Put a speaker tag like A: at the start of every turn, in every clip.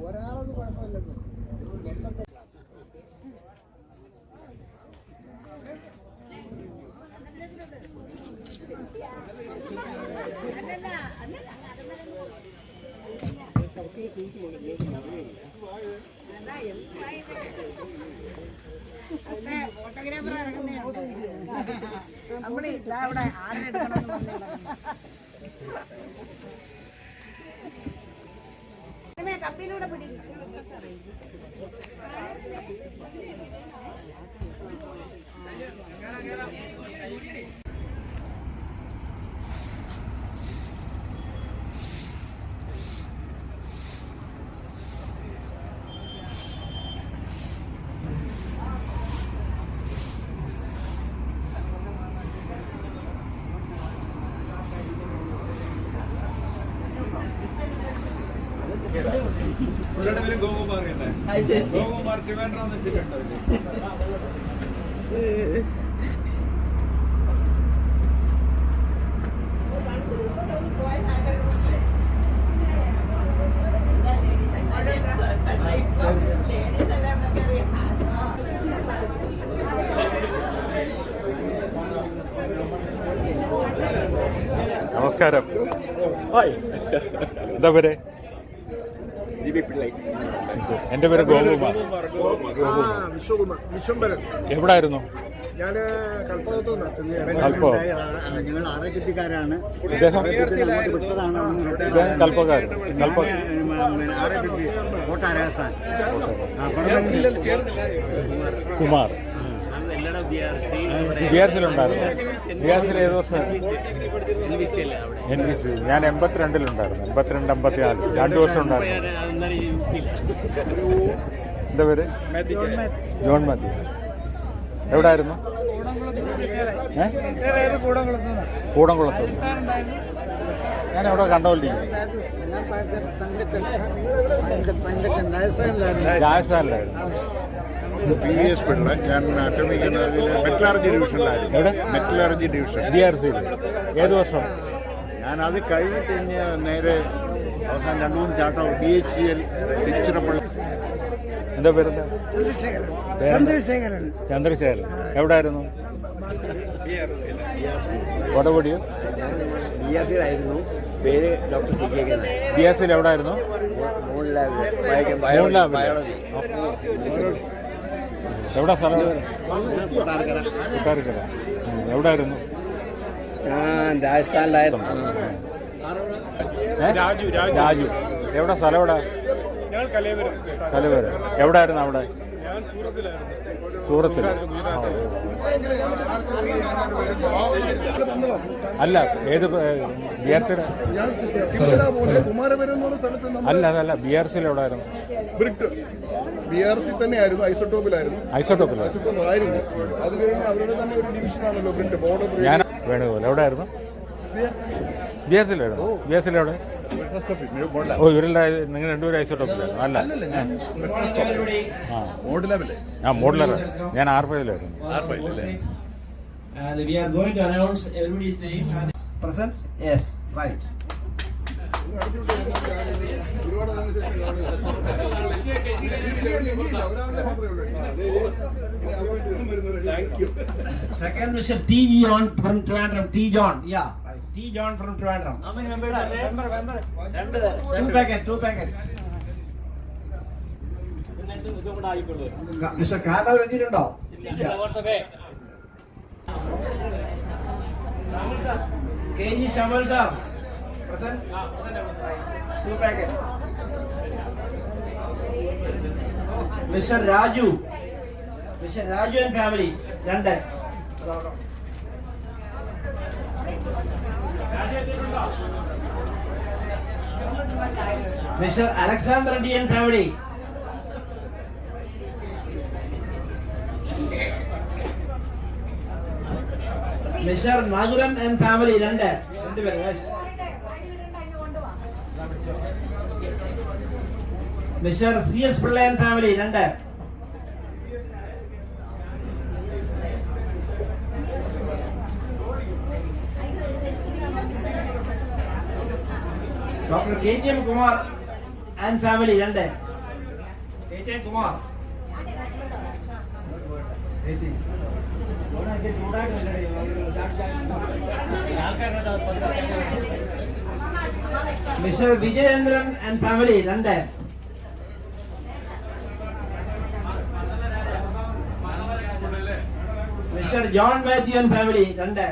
A: ഒരാളൊന്നും കുഴപ്പമില്ലെന്ന്. Photographer ഇറങ്ങുന്നുണ്ട്. നമ്മള് ഇതാ ഇവിടെ ആരെടുക്കണമെന്ന് പറഞ്ഞു കപ്പിലൂടെ പിടി.
B: ഗോകുമാർ ട്രിവാൻഡ്രം വന്നിട്ടുണ്ട്.
C: നമസ്കാരം. എന്താ പേര്? എന്റെ പേര് ഗോകുമാർ. എവിടായിരുന്നു?
A: ഞാന്
D: ഞങ്ങൾ ആറേപ്പിക്കാരാണ്.
C: കൽപ്പക്കാരൻ. കുമാർ ബിആർസിലുണ്ടായിരുന്നു. ബിആർസിൽ ഏത് വർഷം? NBC. ഞാൻ 82-ലുണ്ടായിരുന്നു. 82, 84 2 വർഷം ഉണ്ടായിരുന്നു. എന്താ പേര്? ജോൺ മാത്യു. എവിടായിരുന്നു? കൂടംകുളത്ത്. ഞാൻ എവിടെ കണ്ടോണ്ടിരിക്കുന്നു. രാജസ്ഥാനിലായിരുന്നു.
B: ഞാൻ അറ്റോമിക് എനർജിയിലെ മെറ്റലർജി ഡിവിഷനിലായിരുന്നു.
C: എവിടെ?
B: Metallurgy division.
C: BRCയിൽ. ഏത് വർഷം?
B: ഞാനത് കഴിഞ്ഞിട്ട് നേരെ അവസാനം 2-3 ചാട്ടം BHEL തിരുച്ചിറപ്പള്ളി.
C: എന്താ പേരെന്താ?
A: ചന്ദ്രശേഖരൻ.
C: ചന്ദ്രശേഖരൻ. എവിടായിരുന്നു? കോടപൊടിയോ?
D: BRCയിലായിരുന്നു. പേര് ഡോക്ടർ CK.
C: BRCയിൽ എവിടായിരുന്നു? എവിടെ സ്ഥലം? കൊട്ടാരക്കര. എവിടായിരുന്നു?
D: രാജസ്ഥാനിലായിരുന്നു.
C: രാജു. എവിടെ സ്ഥലം? എവിടെ? കലവരം. എവിടായിരുന്നു അവിടെ? സൂറത്തിൽ. അല്ല, ഏത് BRCയുടെ? അല്ല അതല്ല, BRCയിൽ എവിടായിരുന്നു?
B: BRC തന്നെയായിരുന്നു. ഐസോട്ടോപ്പിലായിരുന്നു.
C: ഐസോട്ടോപ്പിലായിരുന്നു.
B: അത് കഴിഞ്ഞ് അവരുടെ തന്നെ ഒരു ഡിവിഷനാണല്ലോ ബ്രിന്റ് ബോർഡർ.
C: ഞാൻ വേണുപോലെ. എവിടെയായിരുന്നു? BRCയിലായിരുന്നു. BRCയിൽ എവിടെ? ഓ, ഇവരെല്ലാം നിങ്ങൾ രണ്ടുപേരും ഐസോട്ടോപ്പിലായിരുന്നു. അല്ല, മോഡലർ. ഞാൻ R5-ലായിരുന്നു.
E: And we are going to announce everybody's name and present. Yes, right. Second, Mr. T. John from Trivandrum. T. John, yeah, right. T. John from Trivandrum. How many members are there? Member. Two packets. Mr. Kanda വെച്ചിട്ടുണ്ടോ? KG Shamal sir. Present? Two packets. Mr. Raju and family. Randa. Mr. Alexander D and family. Mr. Naguran and family. Randa. Mr. C.S. Pillai and family. Randa. Doctor KTM Kumar and family 2. KTM Kumar. Mister Vijayendran and family 2. Mister John Mathew and family 2.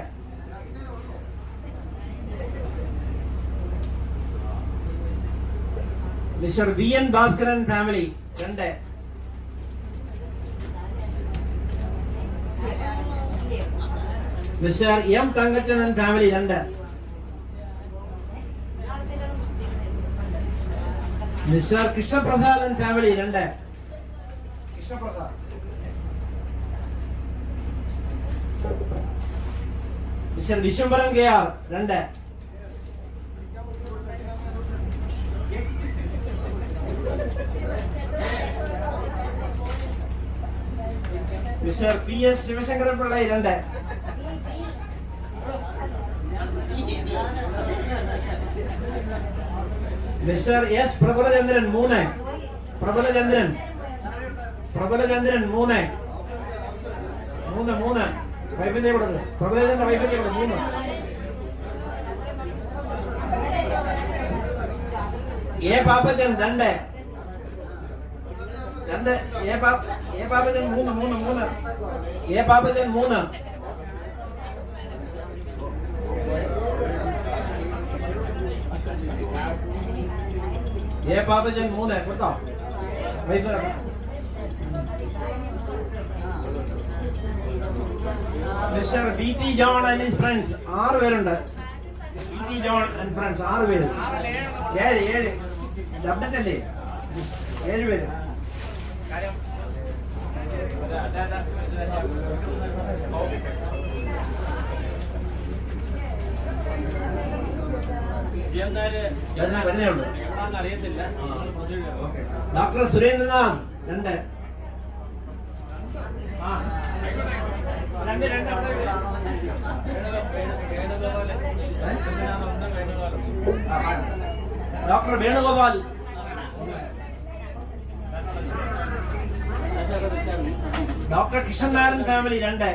E: Mister VN Bhaskaran family 2. Mister M Thankachan and family 2. Mister Krishnaprasad and family 2. Krishnaprasad. Mister Vishwambharan KR 2. Mister PS Sivasankaran Pillai 2. Mister S Prabalachandran 3. Prabalachandran 3. വൈഫിന്റെ ഇവിടെ പ്രബലചന്ദ്രന്റെ വൈഫിന്റെ ഇവിടെ 3. A Pappachan 2. A Pappachan 3. A Pappachan 3. A Pappachan 3 കൊടുത്തോ wife. Mister VT John and his friends 6 പേരുണ്ട്. VT John and friends 6 പേര്. 7 update അല്ലേ? 7 പേര്. വരുന്നേ ഉള്ളൂ. Doctor Surendranath 2. Doctor Venugopal. Doctor Krishnan Nair and family 2.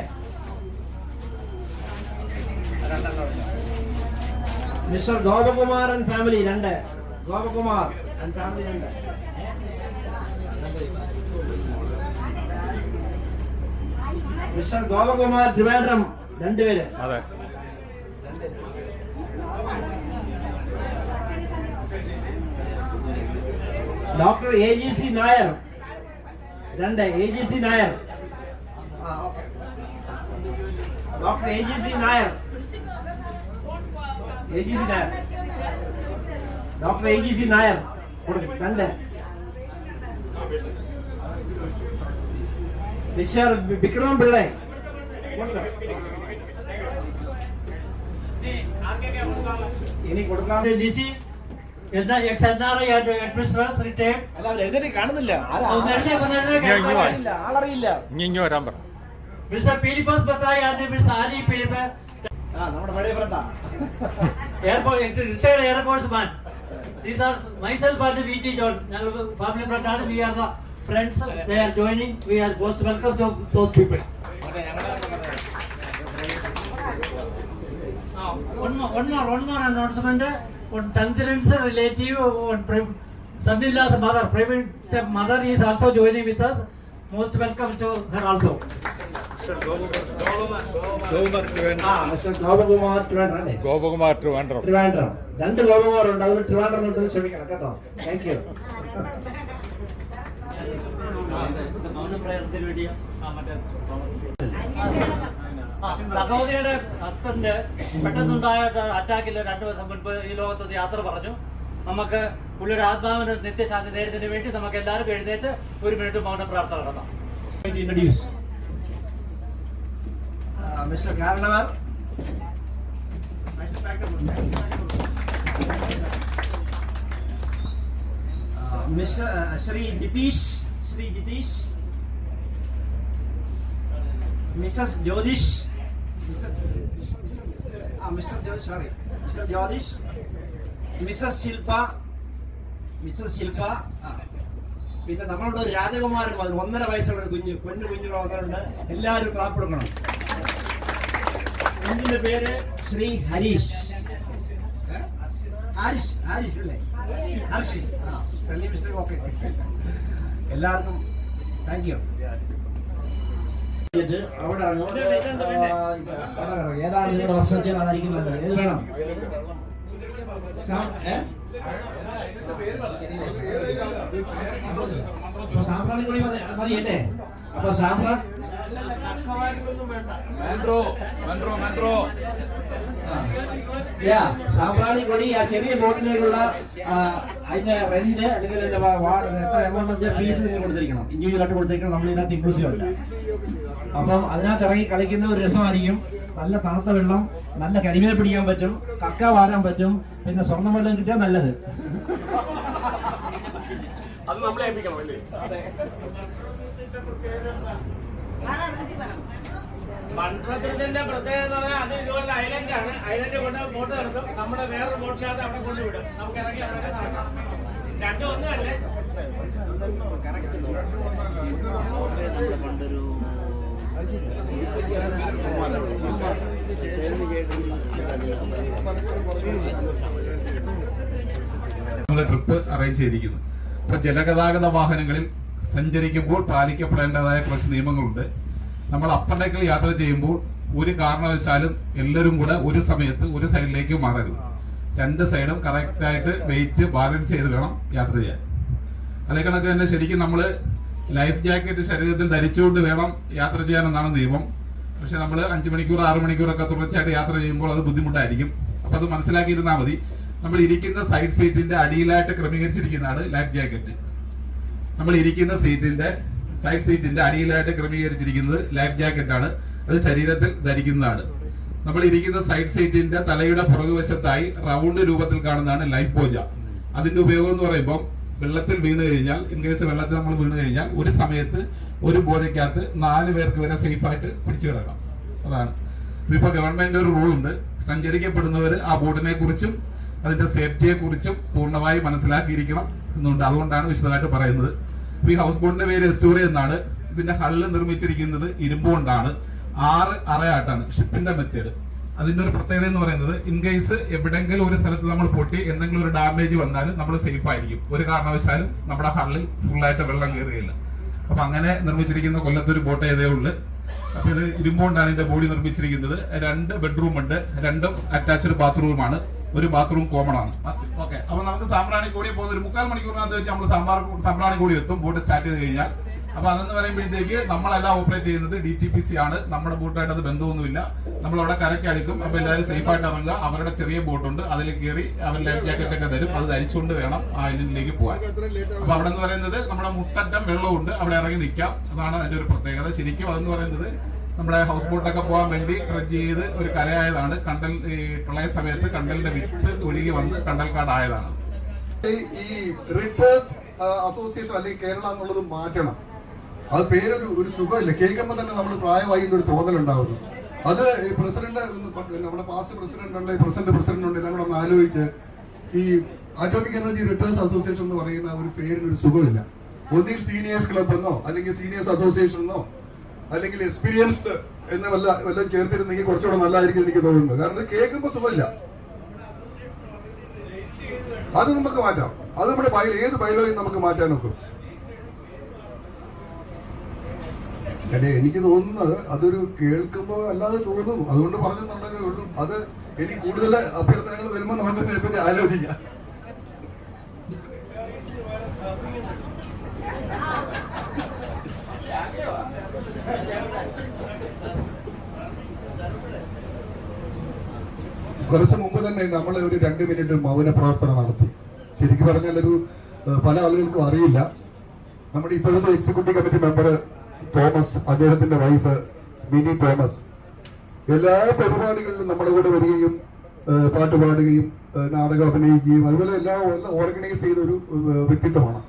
E: Mister Gopakumar and family 2. Gopakumar and family 2. Mister Gopakumar Trivandrum 2 പേര്.
C: അതെ.
E: Doctor AGC Nair 2. AGC Nair. Doctor AGC Nair. Doctor AGC Nair 2. Mister Vikram Pillai. ഇനി കൊടുക്കാം.
F: ലിസി എന്ന എക്സ്-NRI അഡ്മിനിസ്ട്രേറ്റർ റിട്ടയർഡ്.
E: എല്ലാവരും എഴുതി കാണുന്നില്ല. ആളറിയില്ല.
C: ഇനി വരാൻ പറ.
F: Mister Philipose Bathai and mister Annie Philip.
E: നമ്മുടെ പഴയ ഫ്രണ്ടാ.
F: Airport retired air force man. These are myself and VT John. ഞങ്ങൾ ഫാമിലി ഫ്രണ്ടാണ്. We are the friends. They are joining. We are most welcome to those people. One more announcement. On Chandran's relative, on son-in-law's mother, Praveen mother is also joining with us. Most welcome to her also.
E: Mister Gopakumar Trivandrum അല്ലേ?
C: ഗോപകുമാർ ട്രിവാൻഡ്രം.
E: 2 ഗോപകുമാറുണ്ട്. അതുകൊണ്ട് ട്രിവാൻഡ്രം തൊട്ട് ക്ഷമിക്കണം കേട്ടോ. Thank you.
F: സഹോദരിയുടെ husband പെട്ടെന്നുണ്ടായ അറ്റാക്കിൽ 2 ദിവസം മുൻപ് ഈ ലോകത്ത് യാത്ര പറഞ്ഞു. നമുക്ക് പുള്ളിയുടെ ആത്മാവിന് നിത്യശാന്തി നേരുന്നതിന് വേണ്ടി നമുക്ക് എല്ലാവർക്കും എഴുന്നേറ്റ് 1 മിനിറ്റ് മൗന പ്രാർത്ഥന നടത്താം.
E: Introduce mister Karanavar. Mister Shri Jitheesh. Mrs Jyothish. Mister Jyothish. Mrs Shilpa, പിന്നെ നമ്മളുടെ ഒരു രാജകുമാരൻ വന്നു, 1.5 വയസ്സുള്ള ഒരു കുഞ്ഞുള്ള വന്നിട്ടുണ്ട്. എല്ലാവരും ക്ലാപ്പ് കൊടുക്കണം. കുഞ്ഞിന്റെ പേര് ശ്രീ ഹരീഷ് അല്ലേ? ഹർഷി. ഓക്കെ, എല്ലാവർക്കും താങ്ക് യു. അവിടെ ഏതാണ് നിങ്ങളുടെ വർഷം അതായിരിക്കുന്നത്? ഏത് വേണം? സാമ്പ്രാണിക്കൊടി മതിയല്ലേ? അപ്പൊ സാമ്പ്രാണിക്കൊടി ആ ചെറിയ ബോട്ടിലേക്കുള്ള അതിന്റെ റെന്റ് അല്ലെങ്കിൽ എത്ര എമൗണ്ട് ഫീസ് നിങ്ങൾ കൊടുത്തിരിക്കണം, ഇൻഡിവിജ്വലായിട്ട് കൊടുത്തിരിക്കണം. നമ്മൾ ഇതിനകത്ത് ഇൻക്ലൂസീവ് അല്ല. അപ്പം അതിനകത്ത് ഇറങ്ങി കളിക്കുന്ന ഒരു രസമായിരിക്കും. നല്ല തണുത്ത വെള്ളം, നല്ല കരിമീനെ പിടിക്കാൻ പറ്റും, കക്ക വാരാൻ പറ്റും, പിന്നെ സ്വർണ്ണം വല്ലതും കിട്ടിയാൽ നല്ലത്.
B: അത് നമ്മളെ ഏൽപ്പിക്കണം അല്ലേ?
G: മൺപ്രദേശത്തിന്റെ പ്രത്യേകത എന്ന് പറഞ്ഞാൽ അത് ഇതുപോലെ ഐലൻഡാണ്. ഐലൻഡ് കൊണ്ട് ബോട്ട് നടത്തും. നമ്മുടെ വേറൊരു ബോട്ടിനകത്ത് അവിടെ കൊണ്ടുവിടും. നമുക്ക് ഇറങ്ങി അവിടെ നടക്കാം. രണ്ടും ഒന്നല്ലേ?
H: ട്രിപ്പ് അറേഞ്ച് ചെയ്തിരിക്കുന്നു. അപ്പൊ ജലഗതാഗത വാഹനങ്ങളിൽ സഞ്ചരിക്കുമ്പോൾ പാലിക്കപ്പെടേണ്ടതായ കുറച്ച് നിയമങ്ങളുണ്ട്. നമ്മൾ അപ്പർ ഡെക്കിൽ യാത്ര ചെയ്യുമ്പോൾ ഒരു കാരണവശാലും എല്ലാവരും കൂടെ ഒരു സമയത്ത് ഒരു സൈഡിലേക്ക് മാറരുത്. 2 സൈഡും കറക്റ്റായിട്ട് വെയിറ്റ് ബാലൻസ് ചെയ്ത് വേണം യാത്ര ചെയ്യാൻ. അതേ കണക്ക് തന്നെ ശരിക്കും നമ്മൾ ലൈഫ് ജാക്കറ്റ് ശരീരത്തിൽ ധരിച്ചുകൊണ്ട് വേണം യാത്ര ചെയ്യാനെന്നാണ് നിയമം. പക്ഷെ നമ്മൾ 5 മണിക്കൂർ 6 മണിക്കൂറൊക്കെ തുടർച്ചയായിട്ട് യാത്ര ചെയ്യുമ്പോൾ അത് ബുദ്ധിമുട്ടായിരിക്കും. അപ്പൊ അത് മനസ്സിലാക്കിയിരുന്നാൽ മതി. നമ്മൾ ഇരിക്കുന്ന സൈഡ് സീറ്റിന്റെ അടിയിലായിട്ട് ക്രമീകരിച്ചിരിക്കുന്നതാണ് ലൈഫ് ജാക്കറ്റ്. നമ്മൾ ഇരിക്കുന്ന സൈഡ് സീറ്റിന്റെ അടിയിലായിട്ട് ക്രമീകരിച്ചിരിക്കുന്നത് ലൈഫ് ജാക്കറ്റ് ആണ്. അത് ശരീരത്തിൽ ധരിക്കുന്നതാണ്. നമ്മൾ ഇരിക്കുന്ന സൈഡ് സീറ്റിന്റെ തലയുടെ പുറകുവശത്തായി റൗണ്ട് രൂപത്തിൽ കാണുന്നതാണ് ലൈഫ് ബോജ. അതിന്റെ ഉപയോഗം എന്ന് പറയുമ്പോൾ വെള്ളത്തിൽ വീണ് കഴിഞ്ഞാൽ, ഇൻ കേസ് വെള്ളത്തിൽ നമ്മൾ വീണ് കഴിഞ്ഞാൽ ഒരു സമയത്ത് ഒരു ബോജയ്ക്കകത്ത് 4 പേർക്ക് വരെ സേഫായിട്ട് പിടിച്ചു കിടക്കാം. അതാണ് ഇപ്പൊ ഗവൺമെന്റ് ഒരു റൂൾ ഉണ്ട്. സഞ്ചരിക്കപ്പെടുന്നവർ ആ ബോട്ടിനെ കുറിച്ചും അതിന്റെ സേഫ്റ്റിയെ കുറിച്ചും പൂർണ്ണമായി മനസ്സിലാക്കിയിരിക്കണം എന്നുണ്ട്. അതുകൊണ്ടാണ് വിശദമായിട്ട് പറയുന്നത്. ഈ ഹൗസ് ബോട്ടിന്റെ പേര് എസ്റ്റോറി എന്നാണ്. ഇതിന്റെ ഹള്ള് നിർമ്മിച്ചിരിക്കുന്നത് ഇരുമ്പ് കൊണ്ടാണ്. 6 അറയായിട്ടാണ് ഷിപ്പിന്റെ മെത്തേഡ്. അതിന്റെ ഒരു പ്രത്യേകത എന്ന് പറയുന്നത്, ഇൻ കേസ് എവിടെങ്കിലും ഒരു സ്ഥലത്ത് നമ്മൾ പൊട്ടി എന്തെങ്കിലും ഒരു ഡാമേജ് വന്നാൽ നമ്മൾ സേഫ് ആയിരിക്കും. ഒരു കാരണവശാലും നമ്മുടെ ഹള്ളിൽ ഫുള്ളായിട്ട് വെള്ളം കയറുകയില്ല. അപ്പൊ അങ്ങനെ നിർമ്മിച്ചിരിക്കുന്ന കൊല്ലത്തൊരു ബോട്ട് ഏതേ ഉള്ളു. അപ്പൊ ഇത് ഇരുമ്പ് കൊണ്ടാണ് ഇതിന്റെ ബോഡി നിർമ്മിച്ചിരിക്കുന്നത്. 2 ബെഡ്റൂം ഉണ്ട്. 2 അറ്റാച്ച്ഡ് ബാത്റൂമാണ്. ഒരു ബാത്റൂം കോമൺ ആണ്. ഓക്കെ, അപ്പൊ നമുക്ക് സാമ്പ്രാണിക്കോടി പോകുന്ന ഒരു 3/4 മണിക്കൂറിനകത്ത് വെച്ച് നമ്മൾ സാമ്പ്രാണിക്കോടി എത്തും ബോട്ട് സ്റ്റാർട്ട് ചെയ്ത് കഴിഞ്ഞാൽ. അപ്പൊ അതെന്ന് പറയുമ്പോഴത്തേക്ക് നമ്മളെല്ലാം ഓപ്പറേറ്റ് ചെയ്യുന്നത് DTPC ആണ്. നമ്മുടെ ബോട്ടായിട്ട് അത് ബന്ധമൊന്നുമില്ല. നമ്മൾ അവിടെ കരയ്ക്ക് അടുക്കും. അപ്പൊ എല്ലാവരും സേഫ് ആയിട്ട് ഇറങ്ങുക. അവരുടെ ചെറിയ ബോട്ടുണ്ട്, അതിൽ കയറി അവർ ലൈഫ് ജാക്കറ്റ് ഒക്കെ തരും. അത് ധരിച്ചുകൊണ്ട് വേണം ആ ഐലൻഡിലേക്ക് പോകാൻ. അപ്പൊ അവിടെ എന്ന് പറയുന്നത് നമ്മുടെ മുട്ടറ്റം വെള്ളമുണ്ട്, അവിടെ ഇറങ്ങി നിൽക്കാം. അതാണ് അതിന്റെ ഒരു പ്രത്യേകത. ശരിക്കും അതെന്ന് പറയുന്നത് നമ്മുടെ ഹൗസ് ബോട്ടൊക്കെ പോകാൻ വേണ്ടി ട്രെഡ് ചെയ്ത് ഒരു കരയായതാണ്. കണ്ടൽ ഈ പ്രളയ സമയത്ത് കണ്ടലിന്റെ വിത്ത് ഒഴുകി വന്ന് കണ്ടൽക്കാടായതാണ്.
B: ഈ റിട്ടേഴ്സ് അസോസിയേഷൻ അല്ലെങ്കിൽ കേരള എന്നുള്ളത് മാറ്റണം. അത് പേരൊരു സുഖമില്ല. കേൾക്കുമ്പോൾ തന്നെ നമ്മൾ പ്രായമായി എന്നൊരു തോന്നലുണ്ടാവുന്നു. അത് പ്രസിഡന്റ്, നമ്മുടെ പാസ്റ്റ് പ്രസിഡന്റ് ഉണ്ട്, പ്രസന്റ് പ്രസിഡന്റ് ഉണ്ട്, എല്ലാം കൂടെ ഒന്ന് ആലോചിച്ച് ഈ ആറ്റോമിക് എനർജി റിട്ടേഴ്സ് അസോസിയേഷൻ എന്ന് പറയുന്ന ഒരു പേരിനൊരു സുഖമില്ല. ഒന്നിൽ സീനിയേഴ്സ് ക്ലബ് എന്നോ അല്ലെങ്കിൽ സീനിയേഴ്സ് അസോസിയേഷൻ എന്നോ അല്ലെങ്കിൽ എക്സ്പീരിയൻസ്ഡ് എന്ന് വല്ലതും ചേർത്തിരുന്നെങ്കിൽ കുറച്ചുകൂടെ നല്ലതായിരിക്കും എനിക്ക് തോന്നുന്നു. കാരണം കേൾക്കുമ്പോൾ സുഖമില്ല. അത് നമുക്ക് മാറ്റാം. അത് നമ്മുടെ ഏത് ബൈലോയും നമുക്ക് മാറ്റാൻ നോക്കും. എനിക്ക് തോന്നുന്നത് അതൊരു കേൾക്കുമ്പോൾ അല്ലാതെ തോന്നുന്നു. അതുകൊണ്ട് പറഞ്ഞെന്നുള്ളതേ ഉള്ളൂ. അത് ഇനി കൂടുതൽ അഭ്യർത്ഥനകൾ വരുമ്പോൾ നമുക്ക് ഇതിനെപ്പറ്റി ആലോചിക്കാം. കുറച്ച് മുമ്പ് തന്നെ നമ്മൾ ഒരു 2 മിനിറ്റ് മൗന പ്രവർത്തനം നടത്തി. ശരിക്കും പറഞ്ഞാൽ പല ആളുകൾക്കും അറിയില്ല. നമ്മുടെ ഇപ്പോഴത്തെ എക്സിക്യൂട്ടീവ് കമ്മിറ്റി മെമ്പർ തോമസ്, അദ്ദേഹത്തിന്റെ വൈഫ് മിനി തോമസ് എല്ലാ പരിപാടികളിലും നമ്മുടെ കൂടെ വരികയും പാട്ട് പാടുകയും നാടകം അഭിനയിക്കുകയും അതുപോലെ എല്ലാം ഓർഗനൈസ് ചെയ്ത ഒരു വ്യക്തിത്വമാണ്.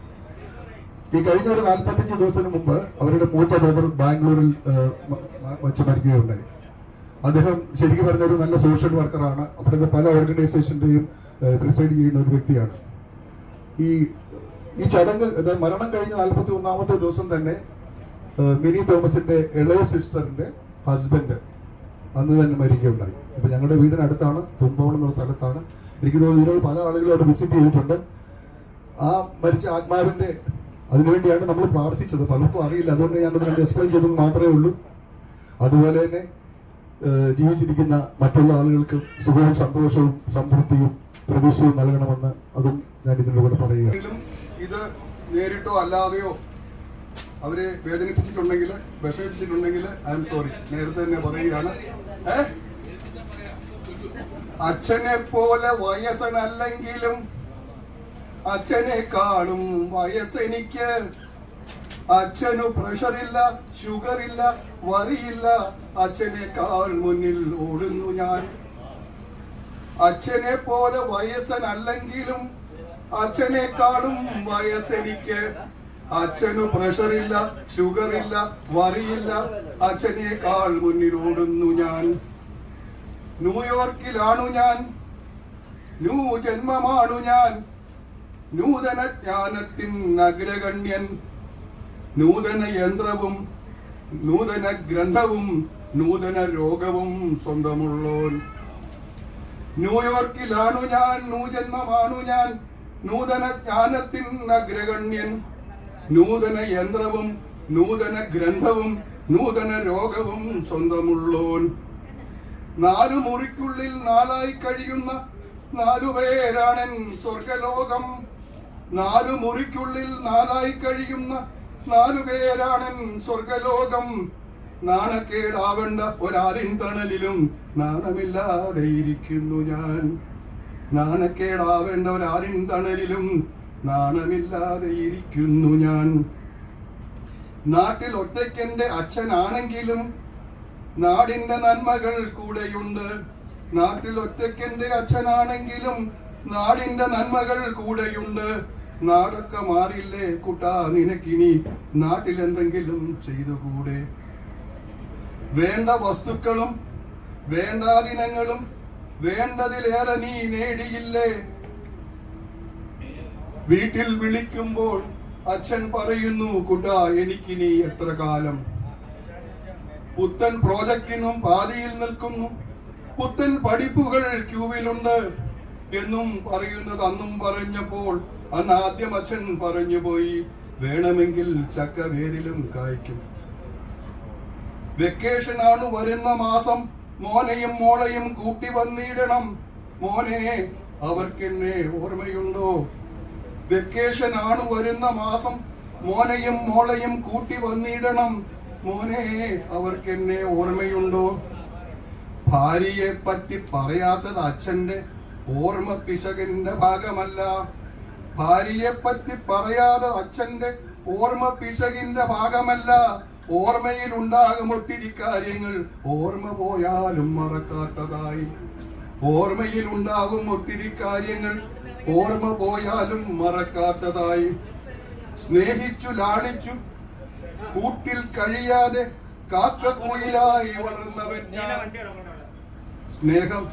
B: ഈ കഴിഞ്ഞ ഒരു 45 ദിവസത്തിന് മുമ്പ് അവരുടെ മൂത്ത ബ്രദർ ബാംഗ്ലൂരിൽ വെച്ച് മരിക്കുകയുണ്ടായി. അദ്ദേഹം ശരിക്കും പറഞ്ഞ ഒരു നല്ല സോഷ്യൽ വർക്കറാണ്. അവിടുത്തെ പല ഓർഗനൈസേഷന്റെയും പ്രിസൈഡ് ചെയ്യുന്ന ഒരു വ്യക്തിയാണ്. ഈ ചടങ്ങ് മരണം കഴിഞ്ഞ 41ാമത്തെ ദിവസം തന്നെ മിനി തോമസിന്റെ ഇളയ സിസ്റ്ററിന്റെ ഹസ്ബൻഡ് അന്ന് തന്നെ മരിക്കുകയുണ്ടായി. ഇപ്പൊ ഞങ്ങളുടെ വീടിനടുത്താണ്, തുമ്പോളം എന്നുള്ള സ്ഥലത്താണ്. എനിക്ക് തോന്നുന്നു ഇതിനോട് പല ആളുകളും അവിടെ വിസിറ്റ് ചെയ്തിട്ടുണ്ട്. ആ മരിച്ച ആത്മാവിന്റെ അതിനുവേണ്ടിയാണ് നമ്മൾ പ്രാർത്ഥിച്ചത്. പലർക്കും അറിയില്ല, അതുകൊണ്ട് ഞാനത് കണ്ട് എക്സ്പ്ലെയിൻ ചെയ്തത് മാത്രമേ ഉള്ളൂ. അതുപോലെ തന്നെ ജീവിച്ചിരിക്കുന്ന മറ്റുള്ള ആളുകൾക്ക് സുഖവും സന്തോഷവും സംതൃപ്തിയും പ്രതീക്ഷയും നൽകണമെന്ന് അതും ഞാൻ ഇതിലൂടെ പറയുകയാണ്. ഇത് നേരിട്ടോ അല്ലാതെയോ അവരെ വേദനിപ്പിച്ചിട്ടുണ്ടെങ്കിൽ, വിഷമിപ്പിച്ചിട്ടുണ്ടെങ്കിൽ ഐ എം സോറി, നേരത്തെ തന്നെ പറയുകയാണ്. അച്ഛനെ പോലെ വയസ്സനല്ലെങ്കിലും അച്ഛനെക്കാളും വയസ്സെനിക്ക്. അച്ഛനു പ്രഷറില്ല, ഷുഗറില്ല, വറിയില്ല, അച്ഛനേക്കാൾ മുന്നിൽ ഓടുന്നു ഞാൻ. അച്ഛനെ പോലെ വയസ്സനല്ലെങ്കിലും അച്ഛനേക്കാളും വയസ്സെനിക്ക്. അച്ഛനു പ്രഷറില്ല, ഷുഗറില്ല, വറിയില്ല, അച്ഛനേക്കാൾ മുന്നിൽ ഓടുന്നു ഞാൻ. ന്യൂയോർക്കിലാണു ഞാൻ, ന്യൂ ജന്മമാണു ഞാൻ, നൂതന ജ്ഞാനത്തിൻ അഗ്രഗണ്യൻ. നൂതന യന്ത്രവും നൂതന ഗ്രന്ഥവും നൂതന രോഗവും സ്വന്തമുള്ളോൻ. ന്യൂയോർക്കിലാണു ഞാൻ, ന്യൂജന്മമാണു ഞാൻ, നൂതന ജ്ഞാനത്തിൻ അഗ്രഗണ്യൻ. നൂതന യന്ത്രവും നൂതന ഗ്രന്ഥവും നൂതന രോഗവും സ്വന്തമുള്ളോൻ. 4 മുറിക്കുള്ളിൽ 4ആയി കഴിയുന്ന 4 പേരാണൻ സ്വർഗലോകം. 4 മുറിക്കുള്ളിൽ 4ആയി കഴിയുന്ന 4 പേരാണൻ സ്വർഗലോകം. നാണക്കേടാവേണ്ട ഒരാരിൻ തണലിലും നാണമില്ലാതെ ഇരിക്കുന്നു ഞാൻ. നാണക്കേടാവേണ്ട ഒരാരിൻ തണലിലും നാണമില്ലാതെ ഇരിക്കുന്നു ഞാൻ. നാട്ടിൽ ഒറ്റയ്ക്കെന്റെ അച്ഛനാണെങ്കിലും നാടിന്റെ നന്മകൾ കൂടെയുണ്ട്. നാട്ടിൽ ഒറ്റയ്ക്കെന്റെ അച്ഛനാണെങ്കിലും നാടിന്റെ നന്മകൾ കൂടെയുണ്ട്. നാടൊക്കെ മാറില്ലേ കുട്ടാ നിനക്കിനി നാട്ടിലെന്തെങ്കിലും ചെയ്തുകൂടെ. വേണ്ട വസ്തുക്കളും വേണ്ടാദിനങ്ങളും വേണ്ടതിലേറെ നീ നേടിയില്ലേ. വീട്ടിൽ വിളിക്കുമ്പോൾ അച്ഛൻ പറയുന്നു കുട്ടാ എനിക്കിനി എത്ര കാലം. പുത്തൻ പ്രോജക്റ്റിനും പാതിയിൽ നിൽക്കുന്നു, പുത്തൻ പഠിപ്പുകൾ ക്യൂവിലുണ്ട് എന്നും പറയുന്നത് അന്നും പറഞ്ഞപ്പോൾ അന്ന് ആദ്യം അച്ഛൻ പറഞ്ഞു പോയി വേണമെങ്കിൽ ചക്ക വേരിലും കായ്ക്കും. വെക്കേഷനാണ് വരുന്ന മാസം, മോനെയും മോളെയും കൂട്ടി വന്നിടണം. മോനെ അവർക്കെന്നെ ഓർമ്മയുണ്ടോ? വെക്കേഷനാണ് വരുന്ന മാസം, മോനെയും മോളെയും കൂട്ടി വന്നിടണം. മോനെ അവർക്കെന്നെ ഓർമ്മയുണ്ടോ? ഭാര്യയെ പറ്റി പറയാത്തത് അച്ഛന്റെ ഓർമ്മ പിശകിന്റെ ഭാഗമല്ല. ഭാര്യയെ പറ്റി പറയാതെ അച്ഛന്റെ ഓർമ്മ പിശകിന്റെ ഭാഗമല്ല. ഓർമ്മയിൽ ഉണ്ടാകും ഒത്തിരി കാര്യങ്ങൾ ഓർമ്മ പോയാലും മറക്കാത്തതായി. ഓർമ്മയിൽ ഉണ്ടാകും ഒത്തിരി കാര്യങ്ങൾ ഓർമ്മ പോയാലും മറക്കാത്തതായി. സ്നേഹിച്ചു ലാളിച്ചു കൂട്ടിൽ കഴിയാതെ കാക്കക്കുയിലായി വളർന്നവൻ ഞാൻ.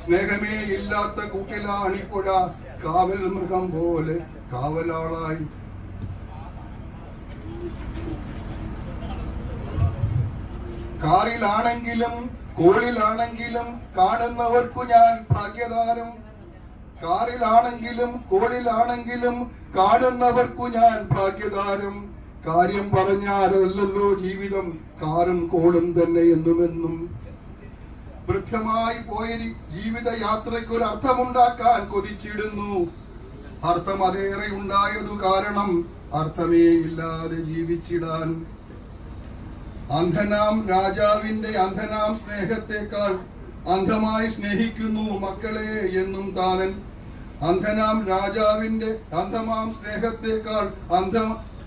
B: സ്നേഹമേ ഇല്ലാത്ത കൂട്ടിലാണിപ്പുഴ, കാവൽ മൃഗം പോലെ കാവലാളായി. കാറിലാണെങ്കിലും കോളിലാണെങ്കിലും കാണുന്നവർക്കു ഞാൻ ഭാഗ്യദാനം. കാറിലാണെങ്കിലും കോളിലാണെങ്കിലും കാണുന്നവർക്കു ഞാൻ ഭാഗ്യദാനം. കാര്യം പറഞ്ഞാലല്ലോ ജീവിതം, കാറും കോളും തന്നെ എന്നുമെന്നും. വൃദ്ധമായി പോയ ജീവിത യാത്രയ്ക്ക് ഒരു അർത്ഥമുണ്ടാക്കാൻ കൊതിച്ചിടുന്നു. അർത്ഥം അതേറെ ഉണ്ടായതു കാരണം അർത്ഥമേ ഇല്ലാതെ ജീവിച്ചിടാൻ. അന്ധനാം രാജാവിന്റെ അന്ധനാം സ്നേഹത്തെക്കാൾ അന്ധമായി സ്നേഹിക്കുന്നു മക്കളെ എന്നും താതൻ. അന്ധനാം രാജാവിന്റെ അന്ധമാം സ്നേഹത്തെക്കാൾ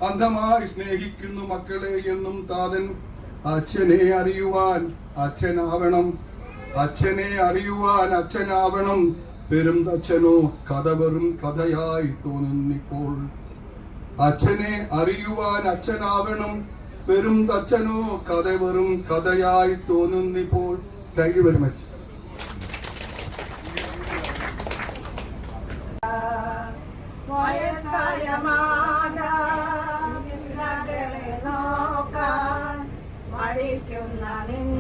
B: അന്ധമായി സ്നേഹിക്കുന്നു മക്കളെ എന്നും താതൻ. അച്ഛനെ അറിയുവാൻ അച്ഛനാവണം, അച്ഛനെ അറിയുവാൻ അച്ഛനാവണം. പെരും തച്ഛനോ കഥ വെറും കഥയായി തോന്നുന്നിപ്പോൾ. അച്ഛനെ അറിയുവാൻ അച്ഛനാവണം, പെരും തച്ഛനോ കഥ വെറും കഥയായി തോന്നുന്നിപ്പോൾ. Thank you very much.
A: വയസ്സായ മാതാവിനെ നോക്കാൻ മടിക്കുന്ന നിന്നെ